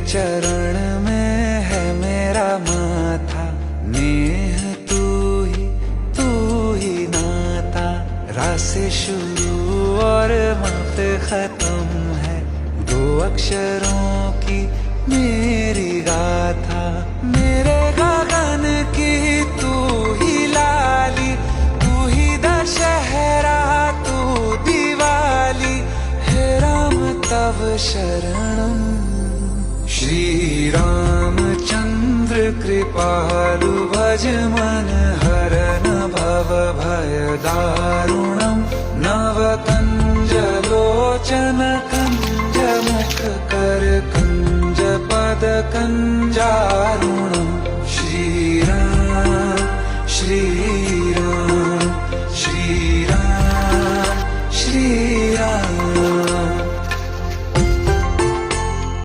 चरण में है मेरा माथा, नेह तू ही नाता। रा से शुरू और माँ पे खत्म है, दो अक्षरों की मेरी गाथा। मेरे गगन की तू ही लाली, तू ही दशहरा, तू दिवाली, हे राम तव शरणम। श्री रामचंद्र कृपालु भज मन हरन भव भय दारुणम। नव कंज लोचन कंज मुख कर कंज पद कंजारुणम।